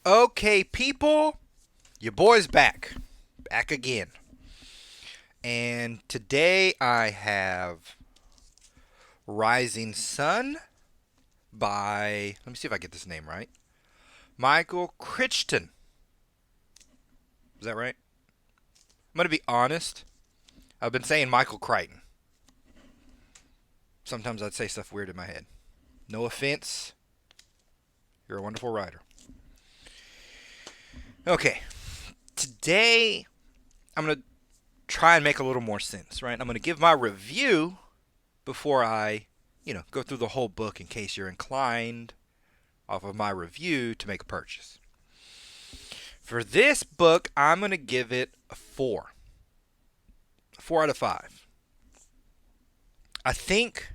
Okay, people, your boy's back. Back again. And today I have Rising Sun by, let me see if I get this name right, Michael Crichton. Is that right? I'm going to be honest. I've been saying Michael Crichton. Sometimes I'd say stuff weird in my head. No offense. You're a wonderful writer. Okay. Today I'm going to try and make a little more sense, right? I'm going to give my review before I, go through the whole book in case you're inclined off of my review to make a purchase. For this book, I'm going to give it a 4. A 4 out of 5. I think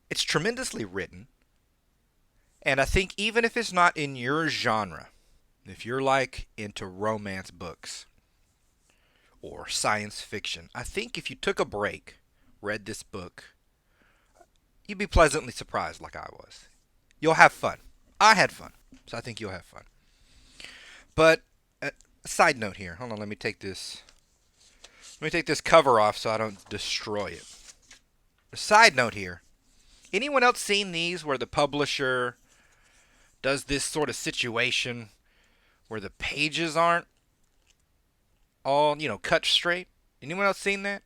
it's tremendously written. And I think even if it's not in your genre, if you're like into romance books or science fiction, I think if you took a break, read this book, you'd be pleasantly surprised like I was. You'll have fun. I had fun, so I think you'll have fun. But a side note here. Hold on, let me take this cover off so I don't destroy it. A side note here. Anyone else seen these where the publisher does this sort of situation where the pages aren't all, cut straight? Anyone else seen that?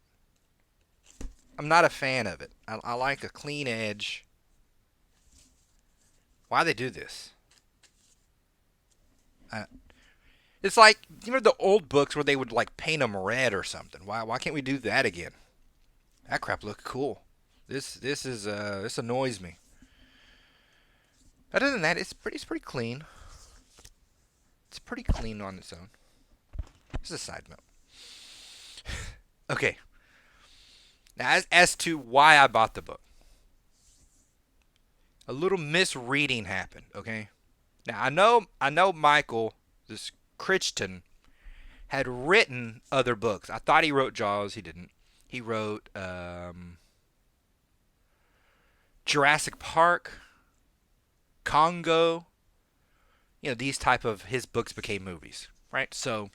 I'm not a fan of it. I like a clean edge. Why they do this? It's like, the old books where they would like paint them red or something. Why can't we do that again? That crap looked cool. This annoys me. Other than that, it's pretty clean. It's pretty clean on its own. This is a side note. Okay. Now, as to why I bought the book, a little misreading happened. Okay. Now I know Michael, this Crichton, had written other books. I thought he wrote Jaws. He didn't. He wrote Jurassic Park, Congo. These type of his books became movies, right? So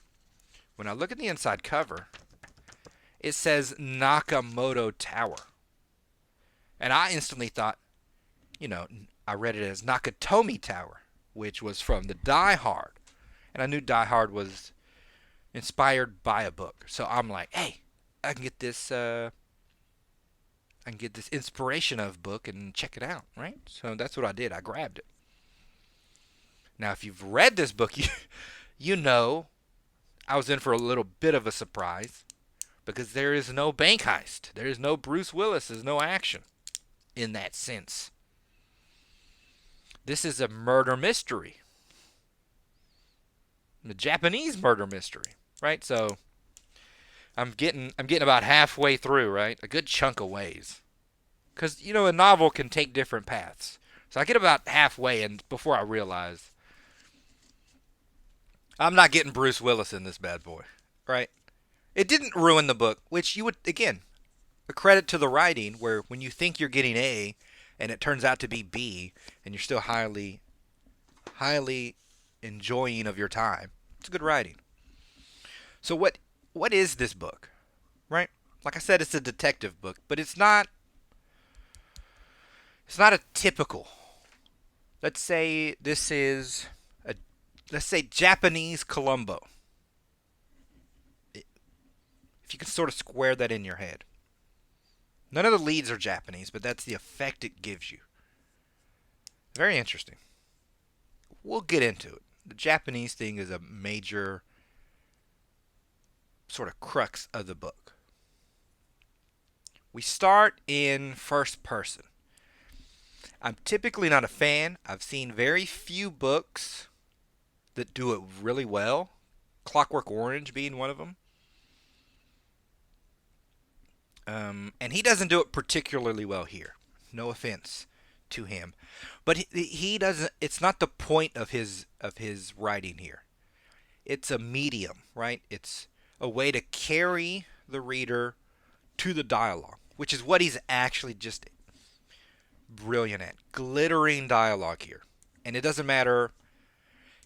when I look at the inside cover, it says Nakamoto Tower. And I instantly thought, I read it as Nakatomi Tower, which was from the Die Hard. And I knew Die Hard was inspired by a book. So I'm like, hey, I can get this inspiration of book and check it out, right? So that's what I did. I grabbed it. Now, if you've read this book, you know I was in for a little bit of a surprise because there is no bank heist. There is no Bruce Willis. There's no action in that sense. This is a murder mystery. A Japanese murder mystery, right? So I'm getting about halfway through, right? A good chunk of ways. Because, a novel can take different paths. So I get about halfway and before I realize I'm not getting Bruce Willis in this bad boy, right? It didn't ruin the book, which you would, again, a credit to the writing where when you think you're getting A and it turns out to be B and you're still highly enjoying of your time. It's good writing. So what is this book? Right? Like I said, it's a detective book, but it's not a typical. Let's say this is Japanese Columbo. If you can sort of square that in your head. None of the leads are Japanese, but that's the effect it gives you. Very interesting. We'll get into it. The Japanese thing is a major sort of crux of the book. We start in first person. I'm typically not a fan. I've seen very few books that do it really well. Clockwork Orange being one of them. And he doesn't do it particularly well here. No offense to him, but he doesn't. It's not the point of his writing here. It's a medium, right? It's a way to carry the reader to the dialogue, which is what he's actually just brilliant at. Glittering dialogue here, and it doesn't matter.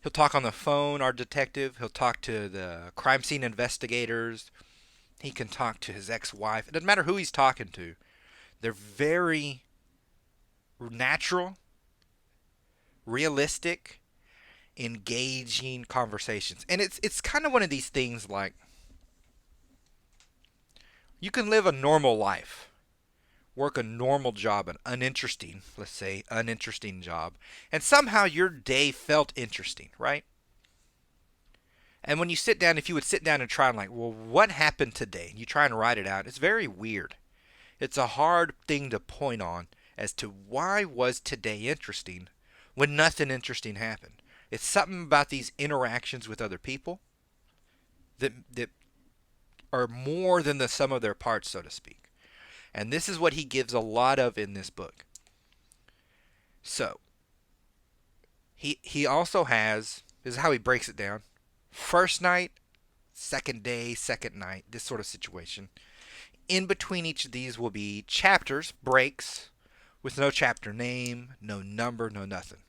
He'll talk on the phone, our detective. He'll talk to the crime scene investigators. He can talk to his ex-wife. It doesn't matter who he's talking to. They're very natural, realistic, engaging conversations. And it's kind of one of these things like you can live a normal life, work a normal job, an uninteresting, let's say, uninteresting job, and somehow your day felt interesting, right? And when you sit down, if you would sit down and try and like, well, what happened today? And you try and write it out, it's very weird. It's a hard thing to point on as to why was today interesting when nothing interesting happened. It's something about these interactions with other people that are more than the sum of their parts, so to speak. And this is what he gives a lot of in this book. So, he also has, this is how he breaks it down. First night, second day, second night, this sort of situation. In between each of these will be chapters, breaks, with no chapter name, no number, no nothing.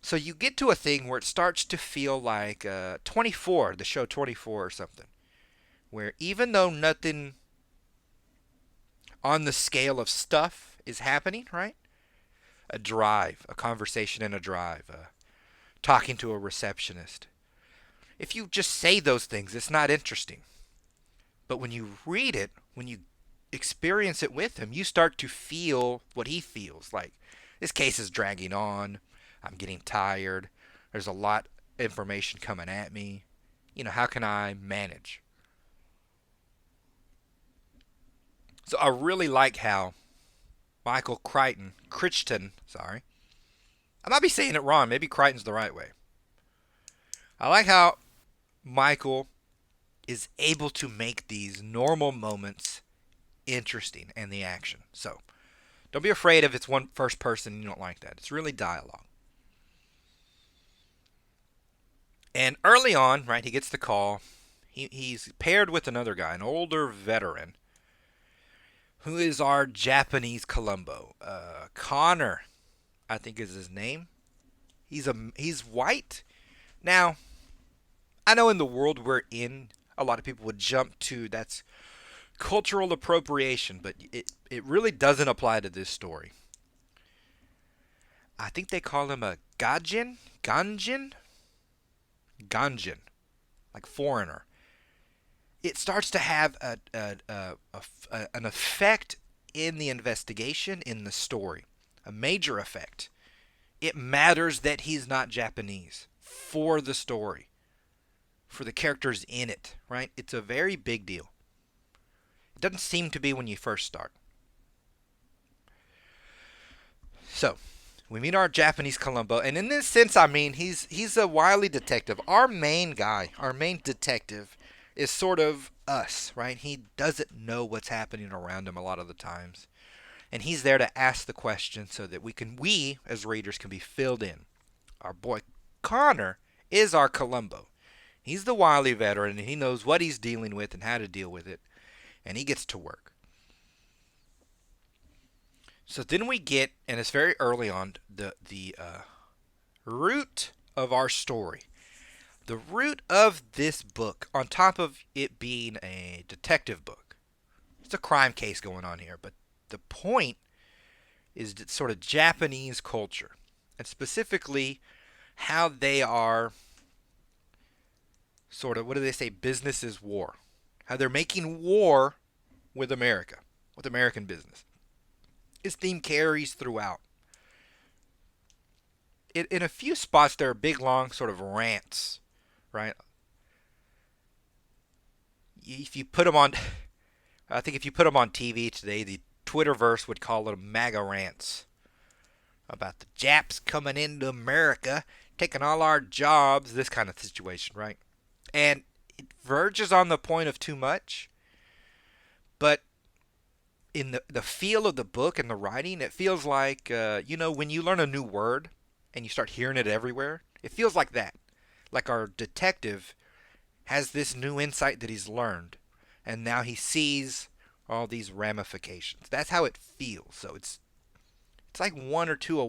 So you get to a thing where it starts to feel like 24, the show 24 or something. Where even though nothing on the scale of stuff is happening, right? A drive, a conversation in a drive, talking to a receptionist. If you just say those things, it's not interesting. But when you read it, when you experience it with him, you start to feel what he feels. Like, this case is dragging on. I'm getting tired. There's a lot of information coming at me. How can I manage? So I really like how Michael Crichton, sorry. I might be saying it wrong. Maybe Crichton's the right way. I like how Michael is able to make these normal moments interesting and the action. So don't be afraid if it's one first person and you don't like that. It's really dialogue. And early on, right, he gets the call. He's paired with another guy, an older veteran, who is our Japanese Columbo. Connor, I think is his name. He's white. Now, I know in the world we're in, a lot of people would jump to that's cultural appropriation, but it really doesn't apply to this story. I think they call him a Ganjin, like foreigner. It starts to have an effect in the investigation, in the story, a major effect. It matters that he's not Japanese for the story, for the characters in it, right? It's a very big deal. It doesn't seem to be when you first start. So, we meet our Japanese Columbo, and in this sense, I mean, he's a wily detective. Our main guy, our main detective, is sort of us, right? He doesn't know what's happening around him a lot of the times. And he's there to ask the question so that we as readers can be filled in. Our boy Connor is our Columbo. He's the wily veteran and he knows what he's dealing with and how to deal with it. And he gets to work. So then we get, and it's very early on, the root of our story. The root of this book, on top of it being a detective book, it's a crime case going on here, but the point is sort of Japanese culture, and specifically how they are sort of, what do they say, business is war. How they're making war with America, with American business. This theme carries throughout. In a few spots, there are big, long sort of rants, right? If you put them on, I think if you put them on TV today, the Twitterverse would call them MAGA rants about the Japs coming into America, taking all our jobs, this kind of situation, right? And it verges on the point of too much, but in the feel of the book and the writing, it feels like, when you learn a new word and you start hearing it everywhere, it feels like that. Like our detective has this new insight that he's learned, and now he sees all these ramifications. That's how it feels. So it's like one or two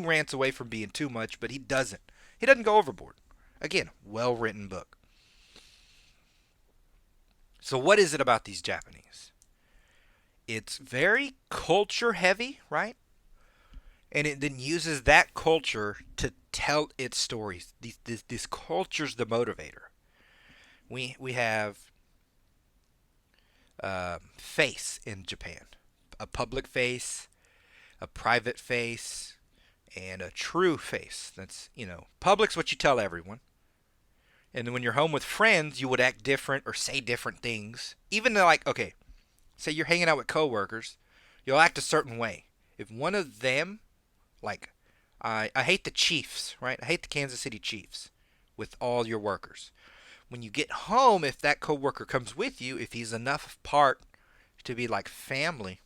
rants away from being too much, but he doesn't. He doesn't go overboard. Again, well written book. So what is it about these Japanese? It's very culture heavy, right? And it then uses that culture to tell its stories. This culture's the motivator. We have face in Japan, a public face, a private face, and a true face. That's, public's what you tell everyone. And then when you're home with friends, you would act different or say different things. Even though, like, okay, say you're hanging out with coworkers, you'll act a certain way. If one of them, like, I hate the Chiefs, right? I hate the Kansas City Chiefs with all your workers. When you get home, if that coworker comes with you, if he's enough part to be like family,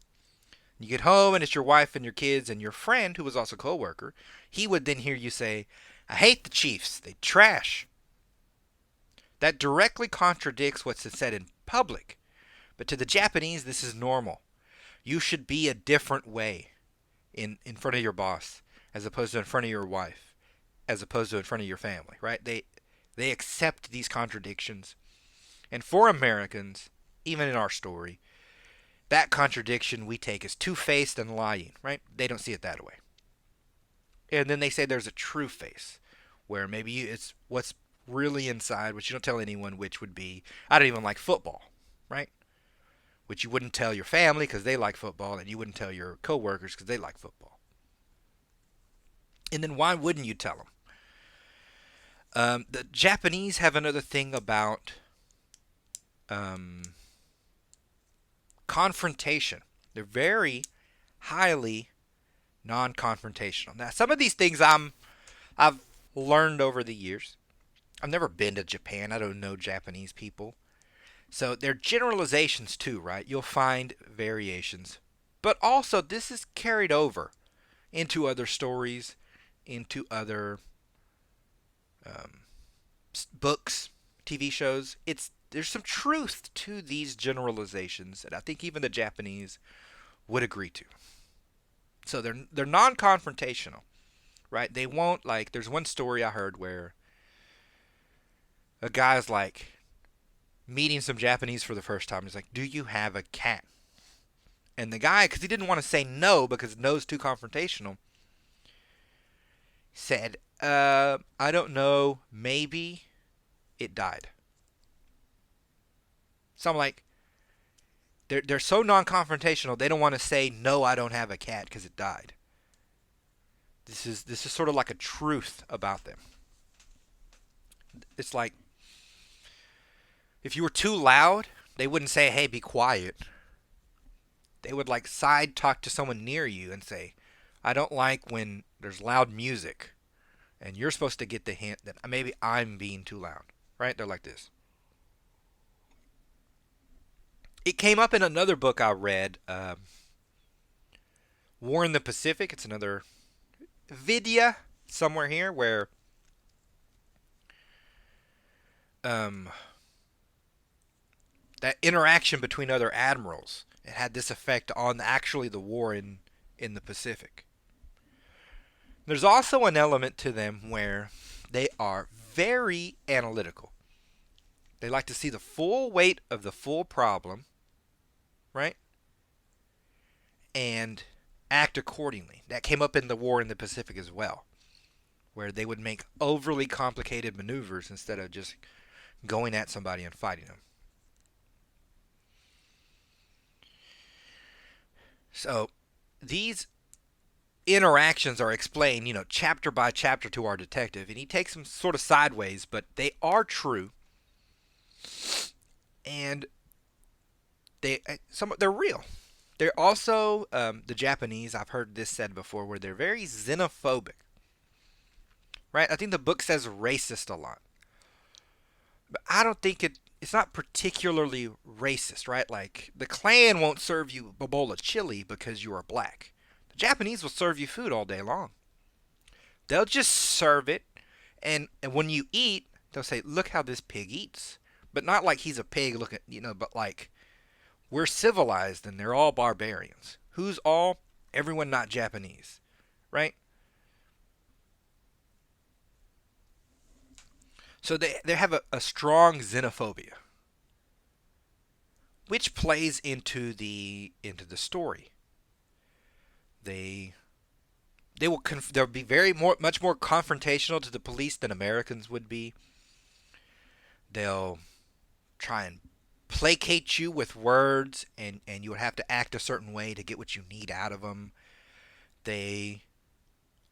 you get home and it's your wife and your kids and your friend who was also a coworker, he would then hear you say, I hate the Chiefs. They trash. That directly contradicts what's said in public. But to the Japanese, this is normal. You should be a different way in front of your boss as opposed to in front of your wife, as opposed to in front of your family, right? They accept these contradictions. And for Americans, even in our story, that contradiction we take as two-faced and lying, right? They don't see it that way. And then they say there's a true face, where maybe it's what's really inside, which you don't tell anyone, which would be, I don't even like football, right? Which you wouldn't tell your family because they like football, and you wouldn't tell your coworkers because they like football. And then why wouldn't you tell them? The Japanese have another thing about confrontation. They're very highly non-confrontational. Now, some of these things I've learned over the years. I've never been to Japan. I don't know Japanese people. So they're generalizations too, right? You'll find variations. But also, this is carried over into other stories, into other books, TV shows. There's some truth to these generalizations that I think even the Japanese would agree to. So they're non-confrontational, right? They won't, like, there's one story I heard where a guy's like meeting some Japanese for the first time. He's like, "Do you have a cat?" And the guy, because he didn't want to say no because no's too confrontational, said, "I don't know, maybe it died." So I'm like, they're so non-confrontational, they don't want to say, "No, I don't have a cat because it died." This is sort of like a truth about them. It's like, if you were too loud, they wouldn't say, "Hey, be quiet." They would like side talk to someone near you and say, "I don't like when there's loud music." And you're supposed to get the hint that maybe I'm being too loud, right? They're like this. It came up in another book I read, War in the Pacific. It's another vidya somewhere here where that interaction between other admirals, it had this effect on actually the war in the Pacific. There's also an element to them where they are very analytical. They like to see the full weight of the full problem, right? And act accordingly. That came up in the war in the Pacific as well, where they would make overly complicated maneuvers instead of just going at somebody and fighting them. So these interactions are explained, chapter by chapter to our detective, and he takes them sort of sideways, but they are true, and they're real. They're also the Japanese. I've heard this said before, where they're very xenophobic, right? I think the book says racist a lot, but I don't think it's not particularly racist, right? Like, the Klan won't serve you a bowl of chili because you are black. The Japanese will serve you food all day long. They'll just serve it, and when you eat, they'll say, "Look how this pig eats." But not like he's a pig, but like, we're civilized and they're all barbarians. Who's all? Everyone not Japanese, right? So they have a strong xenophobia, which plays into the story. They they'll be much more confrontational to the police than Americans would be. They'll try and placate you with words, and you would have to act a certain way to get what you need out of them. They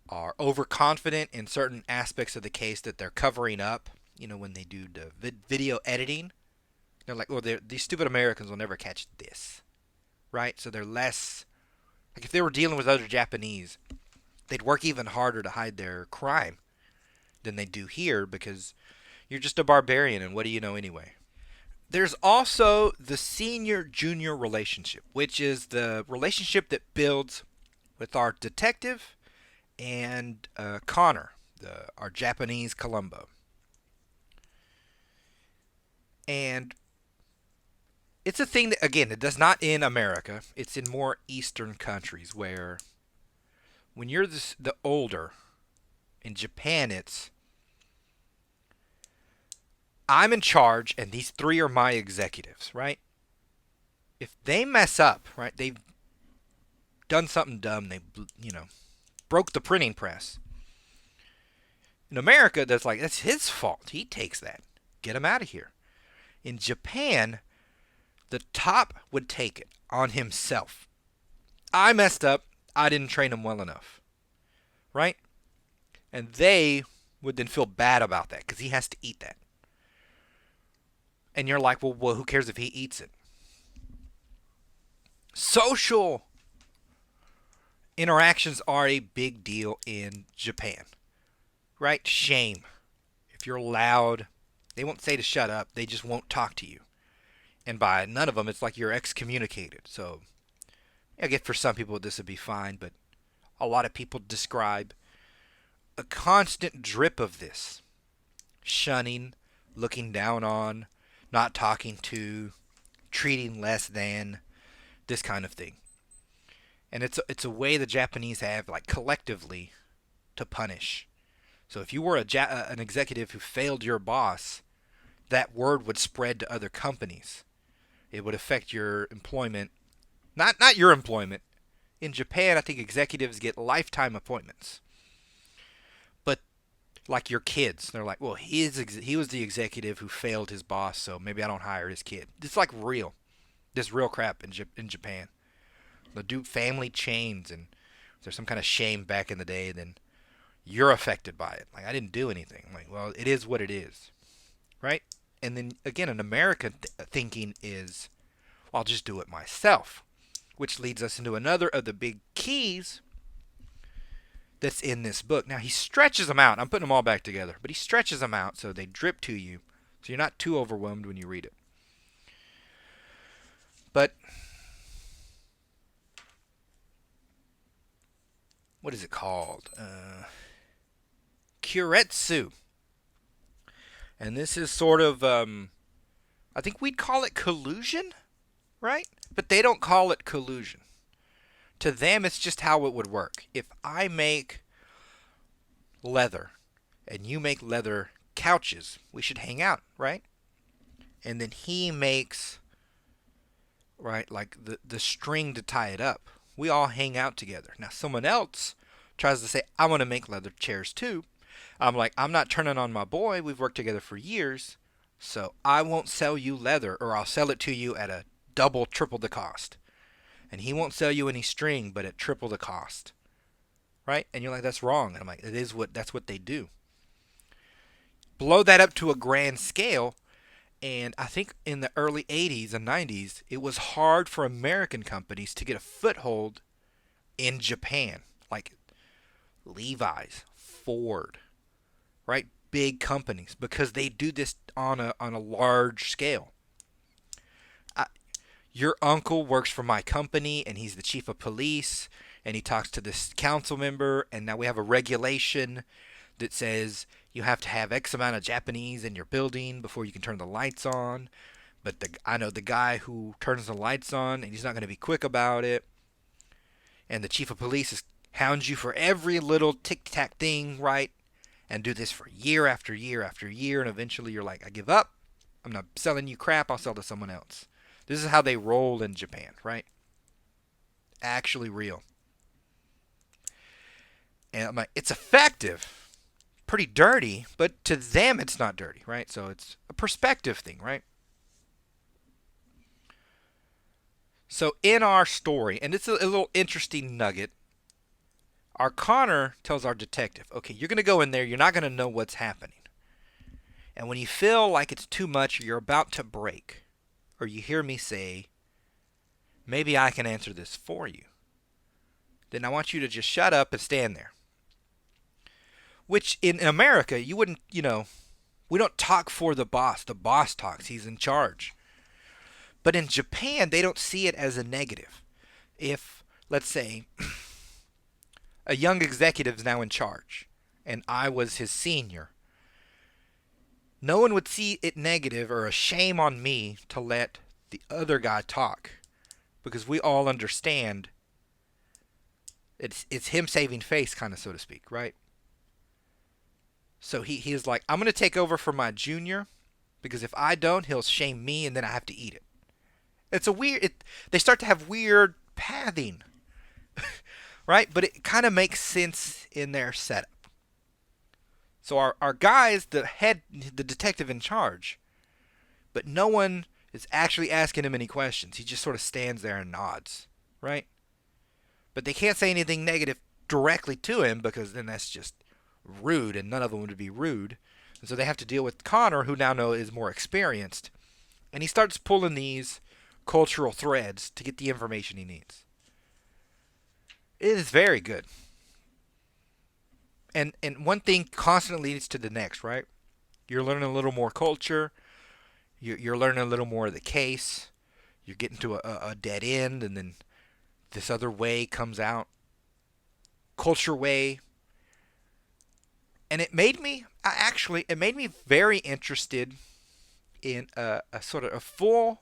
are overconfident in certain aspects of the case that they're covering up. When they do the video editing, they're like, well, these stupid Americans will never catch this, right? So they're less, like if they were dealing with other Japanese, they'd work even harder to hide their crime than they do here because you're just a barbarian, and what do you know anyway? There's also the senior-junior relationship, which is the relationship that builds with our detective and Connor, our Japanese Columbo. And it's a thing that, again, it does not in America. It's in more Eastern countries where when you're the older, in Japan it's, I'm in charge and these three are my executives, right? If they mess up, right, they've done something dumb, they, broke the printing press. In America, that's his fault. He takes that. Get him out of here. In Japan, the top would take it on himself. I messed up. I didn't train him well enough. Right? And they would then feel bad about that because he has to eat that. And you're like, well, who cares if he eats it? Social interactions are a big deal in Japan. Right? Shame. If you're loud, they won't say to shut up. They just won't talk to you. And by none of them, it's like you're excommunicated. So, I guess for some people this would be fine, but a lot of people describe a constant drip of this. Shunning, looking down on, not talking to, treating less than, this kind of thing. And it's a way the Japanese have, like, collectively to punish. So if you were an executive who failed your boss, that word would spread to other companies. It would affect your employment. Not your employment. In Japan, I think executives get lifetime appointments. But like your kids, they're like, well, he was the executive who failed his boss, so maybe I don't hire his kid. It's like real. This real crap in Japan. They'll do family chains, and if there's some kind of shame back in the day, then you're affected by it. Like, I didn't do anything. Like, well, it is what it is. Right? And then, again, an American thinking is, well, I'll just do it myself. Which leads us into another of the big keys that's in this book. Now, he stretches them out. I'm putting them all back together. But he stretches them out so they drip to you. So you're not too overwhelmed when you read it. But what is it called? Kuretsu. And this is sort of, I think we'd call it collusion, right? But they don't call it collusion. To them, it's just how it would work. If I make leather and you make leather couches, we should hang out, right? And then he makes, right, like the string to tie it up. We all hang out together. Now, someone else tries to say, I want to make leather chairs too. I'm like, I'm not turning on my boy. We've worked together for years. So I won't sell you leather, or I'll sell it to you at a double, triple the cost. And he won't sell you any string, but at triple the cost. Right? And you're like, that's wrong. And I'm like, that's what they do. Blow that up to a grand scale, and I think in the early 80s and 90s, it was hard for American companies to get a foothold in Japan. Like Levi's, Ford, right? Big companies, because they do this on a large scale. Your uncle works for my company, and he's the chief of police, and he talks to this council member, and now we have a regulation that says you have to have X amount of Japanese in your building before you can turn the lights on. But I know the guy who turns the lights on, and he's not going to be quick about it. And the chief of police hounds you for every little tic-tac thing, right? and do this for year after year after year, and eventually you're like, I give up. I'm not selling you crap. I'll sell to someone else. This is how they roll in Japan, right? Actually real. And I'm like, it's effective. Pretty dirty, but to them it's not dirty, right? So it's a perspective thing, right? So in our story, and it's a little interesting nugget, our Connor tells our detective, okay, you're going to go in there, you're not going to know what's happening. And when you feel like it's too much, or you're about to break, or you hear me say, maybe I can answer this for you, then I want you to just shut up and stand there. Which in America, you wouldn't, we don't talk for the boss. The boss talks, he's in charge. But in Japan, they don't see it as a negative. If, let's say, a young executive is now in charge, and I was his senior, no one would see it negative or a shame on me to let the other guy talk, because we all understand it's him saving face, kind of, so to speak, right? So he is like, I'm going to take over for my junior, because if I don't, he'll shame me, and then I have to eat it. It's a weird. They start to have weird pathing, right? But it kind of makes sense in their setup. So our guy is the detective in charge, but no one is actually asking him any questions. He just sort of stands there and nods, right? But they can't say anything negative directly to him, because then that's just rude, and none of them would be rude. And so they have to deal with Connor, who now is more experienced, and he starts pulling these cultural threads to get the information he needs. It is very good. And one thing constantly leads to the next, right? You're learning a little more culture. You're learning a little more of the case. You're getting to a dead end, and then this other way comes out. Culture way. And it made me very interested in a sort of a full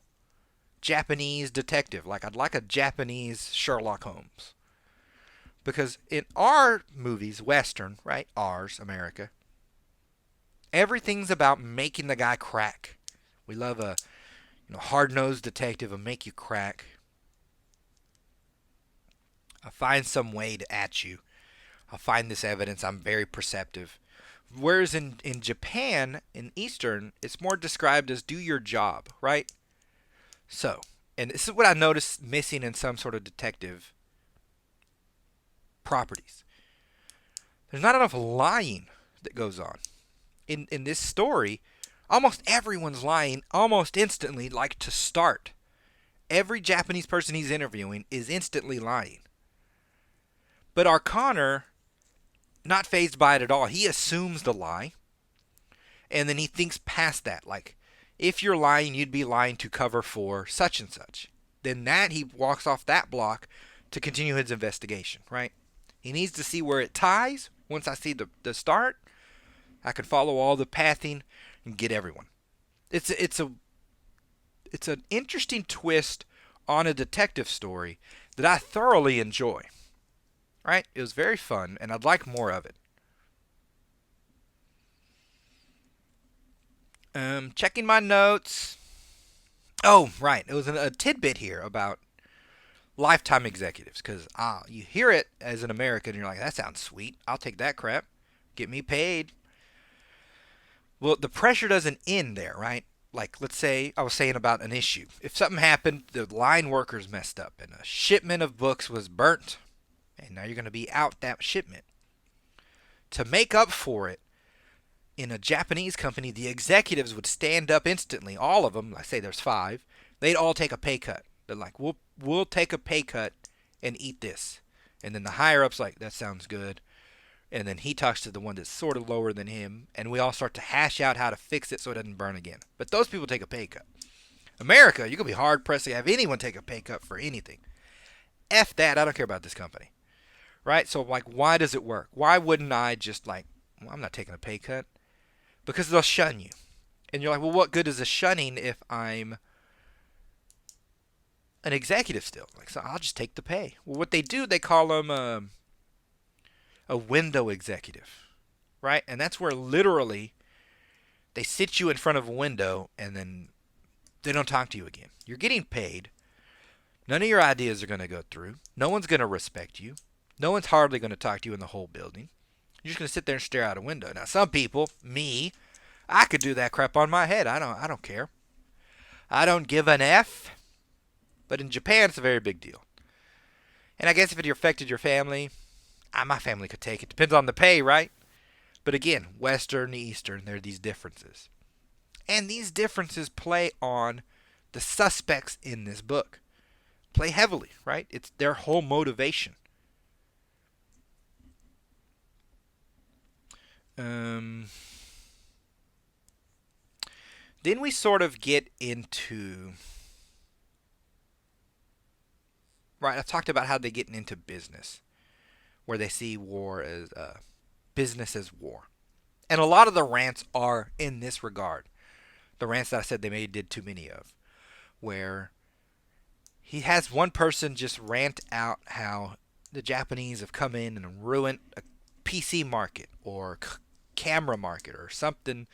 Japanese detective. Like, I'd like a Japanese Sherlock Holmes. Because in our movies, Western, right? Ours, America, everything's about making the guy crack. We love a hard-nosed detective, a make you crack. I'll find some way to at you. I'll find this evidence. I'm very perceptive. Whereas in Japan, in Eastern, it's more described as do your job, right? So, and this is what I noticed missing in some sort of detective properties. There's not enough lying that goes on. In this story, almost everyone's lying almost instantly, like to start. Every Japanese person he's interviewing is instantly lying. But our Connor, not fazed by it at all. He assumes the lie, and then he thinks past that. Like, if you're lying, you'd be lying to cover for such and such. Then he walks off that block to continue his investigation, right? He needs to see where it ties. Once I see the start, I can follow all the pathing and get everyone. It's an interesting twist on a detective story that I thoroughly enjoy. Right? It was very fun, and I'd like more of it. Checking my notes. Oh, right. It was a tidbit here about lifetime executives, because you hear it as an American, and you're like, that sounds sweet. I'll take that crap. Get me paid. Well, the pressure doesn't end there, right? Like, let's say I was saying about an issue. If something happened, the line workers messed up, and a shipment of books was burnt, and now you're going to be out that shipment. To make up for it, in a Japanese company, the executives would stand up instantly. All of them, let's say there's 5, they'd all take a pay cut. They're like, we'll take a pay cut and eat this. And then the higher-up's like, that sounds good. And then he talks to the one that's sort of lower than him, and we all start to hash out how to fix it so it doesn't burn again. But those people take a pay cut. America, you're going to be hard-pressed to have anyone take a pay cut for anything. F that, I don't care about this company. Right? So, like, why does it work? Why wouldn't I just, like, well, I'm not taking a pay cut? Because they'll shun you. And you're like, well, what good is a shunning if I'm an executive still? Like, so I'll just take the pay. Well, what they do, they call them a window executive. right? And that's where literally they sit you in front of a window and then they don't talk to you again. You're getting paid. None of your ideas are going to go through. No one's going to respect you. No one's hardly going to talk to you in the whole building. You're just going to sit there and stare out a window. Now, some people, me, I could do that crap on my head. I don't care. I don't give an F. But in Japan, it's a very big deal. And I guess if it affected your family, my family could take it. Depends on the pay, right? But again, Western, Eastern, there are these differences. And these differences play on the suspects in this book. Play heavily, right? It's their whole motivation. Then we sort of get into... Right, I talked about how they get into business, where they see war as business as war. And a lot of the rants are in this regard. The rants that I said they maybe did too many of, where he has one person just rant out how the Japanese have come in and ruined a PC market or camera market or something,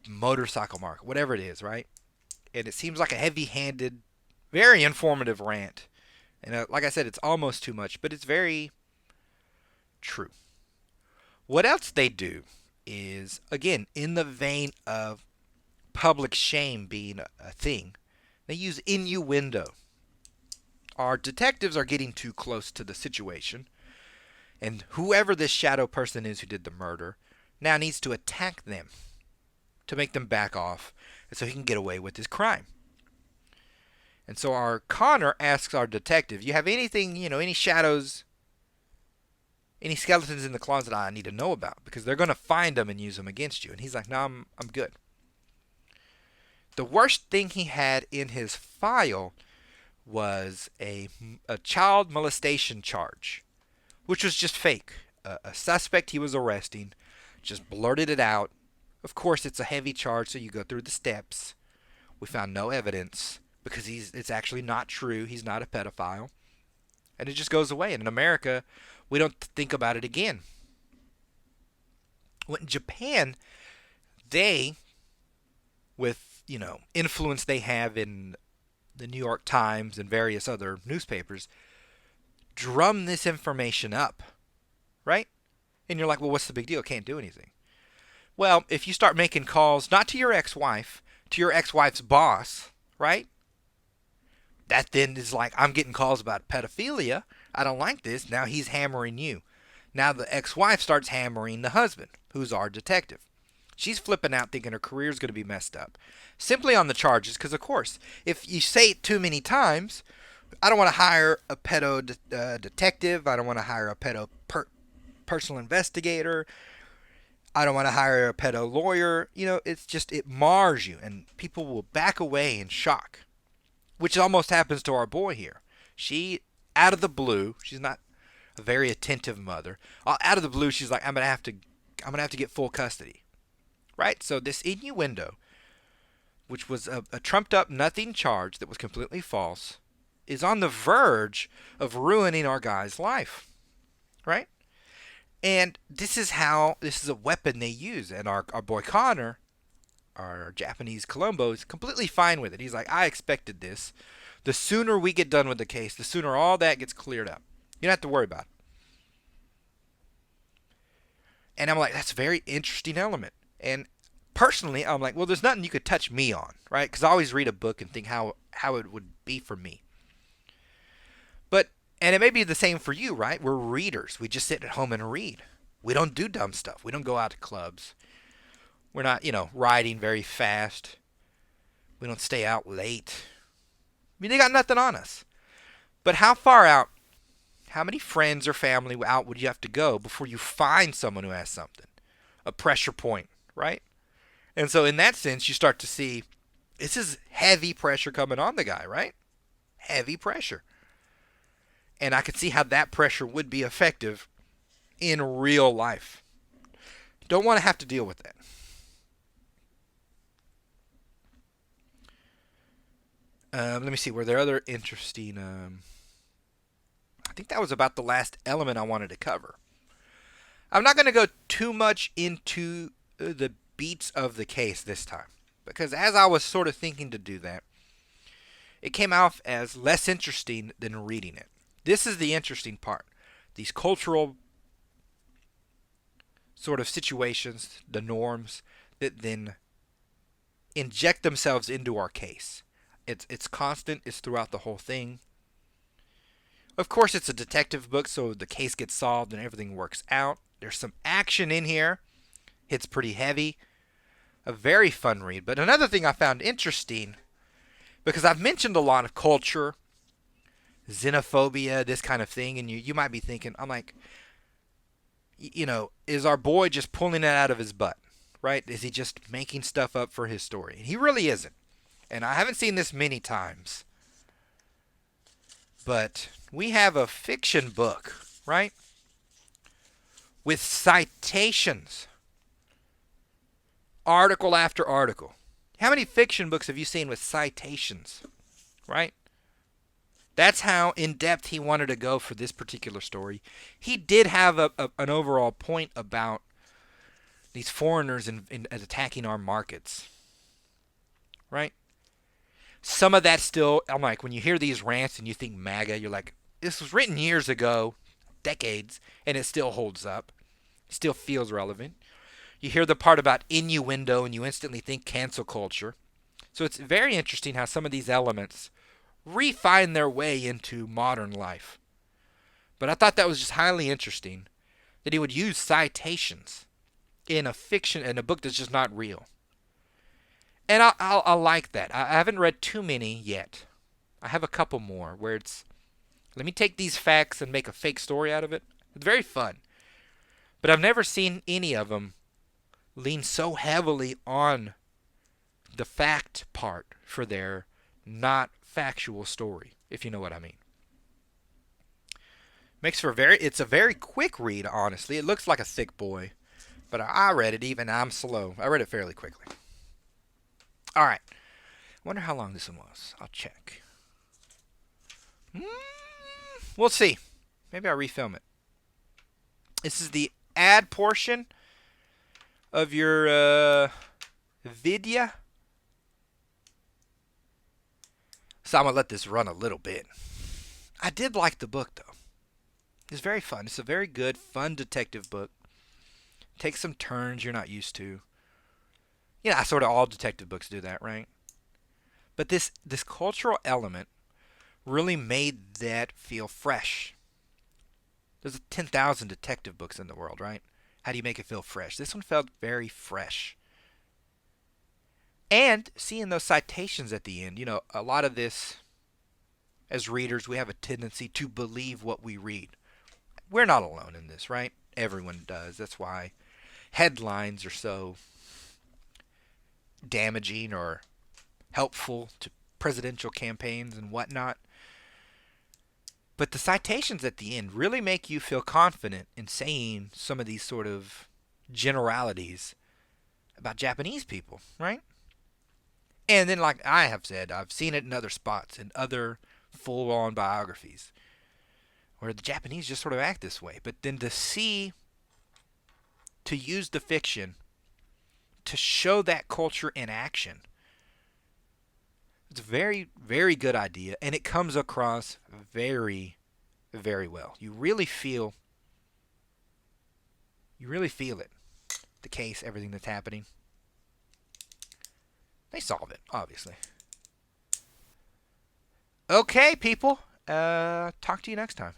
motorcycle market, whatever it is, right? And it seems like a heavy-handed, very informative rant. And like I said, it's almost too much, but it's very true. What else they do is, again, in the vein of public shame being a thing, they use innuendo. Our detectives are getting too close to the situation, and whoever this shadow person is who did the murder now needs to attack them to make them back off so he can get away with his crime. And so our Connor asks our detective, you have anything, any shadows, any skeletons in the closet I need to know about? Because they're going to find them and use them against you. And he's like, no, I'm good. The worst thing he had in his file was a child molestation charge, which was just fake. A suspect he was arresting just blurted it out. Of course, it's a heavy charge, so you go through the steps. We found no evidence because it's actually not true. He's not a pedophile. And it just goes away. And in America, we don't think about it again. When in Japan, they, with influence they have in the New York Times and various other newspapers, drum this information up, right? And you're like, well, what's the big deal? Can't do anything. Well, if you start making calls, not to your ex-wife, to your ex-wife's boss, right? That then is like, I'm getting calls about pedophilia. I don't like this. Now he's hammering you. Now the ex-wife starts hammering the husband, who's our detective. She's flipping out thinking her career's going to be messed up. Simply on the charges, because of course, if you say it too many times, I don't want to hire a pedo detective. I don't want to hire a pedo personal investigator. I don't want to hire a pedo lawyer. It's just, it mars you, and people will back away in shock, which almost happens to our boy here. She, out of the blue, she's not a very attentive mother. Out of the blue, she's like, I'm gonna have to get full custody, right? So this innuendo, which was a trumped up nothing charge that was completely false, is on the verge of ruining our guy's life, right? And this is a weapon they use. And our boy Connor, our Japanese Columbo, is completely fine with it. He's like, I expected this. The sooner we get done with the case, the sooner all that gets cleared up. You don't have to worry about it. And I'm like, that's a very interesting element. And personally, I'm like, well, there's nothing you could touch me on, right? Because I always read a book and think how it would be for me. And it may be the same for you, right? We're readers. We just sit at home and read. We don't do dumb stuff. We don't go out to clubs. We're not, riding very fast. We don't stay out late. I mean, they got nothing on us. But how far out, how many friends or family out would you have to go before you find someone who has something? A pressure point, right? And so in that sense, you start to see, this is heavy pressure coming on the guy, right? Heavy pressure. And I could see how that pressure would be effective in real life. Don't want to have to deal with that. Let me see. Were there other interesting... I think that was about the last element I wanted to cover. I'm not going to go too much into the beats of the case this time, because as I was sort of thinking to do that, it came off as less interesting than reading it. This is the interesting part. These cultural sort of situations, the norms that then inject themselves into our case. It's constant, it's throughout the whole thing. Of course, it's a detective book, so the case gets solved and everything works out. There's some action in here. It's pretty heavy. A very fun read. But another thing I found interesting, because I've mentioned a lot of culture, xenophobia, this kind of thing, and you might be thinking, I'm like, is our boy just pulling it out of his butt, right? Is he just making stuff up for his story? And he really isn't. And I haven't seen this many times. But we have a fiction book, right? With citations. Article after article. How many fiction books have you seen with citations, right? That's how in-depth he wanted to go for this particular story. He did have an overall point about these foreigners in attacking our markets, right? Some of that still, I'm like, when you hear these rants and you think MAGA, you're like, this was written years ago, decades, and it still holds up. It still feels relevant. You hear the part about innuendo and you instantly think cancel culture. So it's very interesting how some of these elements refine their way into modern life. But I thought that was just highly interesting that he would use citations in a fiction, in a book that's just not real. And I like that. I haven't read too many yet. I have a couple more where it's, let me take these facts and make a fake story out of it. It's very fun. But I've never seen any of them lean so heavily on the fact part for their not factual story, if you know what I mean. Makes for it's a very quick read, honestly. It looks like a thick boy, but I read it even. I'm slow. I read it fairly quickly. All right. Wonder how long this one was. I'll check. We'll see. Maybe I'll refilm it. This is the ad portion of your video. So I'm going to let this run a little bit. I did like the book, though. It's very fun. It's a very good, fun detective book. Takes some turns you're not used to. Sort of all detective books do that, right? But this cultural element really made that feel fresh. There's 10,000 detective books in the world, right? How do you make it feel fresh? This one felt very fresh. And seeing those citations at the end, a lot of this, as readers, we have a tendency to believe what we read. We're not alone in this, right? Everyone does. That's why headlines are so damaging or helpful to presidential campaigns and whatnot. But the citations at the end really make you feel confident in saying some of these sort of generalities about Japanese people, right? And then, like I have said, I've seen it in other spots, in other full-on biographies, where the Japanese just sort of act this way. But then to use the fiction to show that culture in action, it's a very, very good idea, and it comes across very, very well. You really feel it. The case, everything that's happening. They solve it, obviously. Okay, people. Talk to you next time.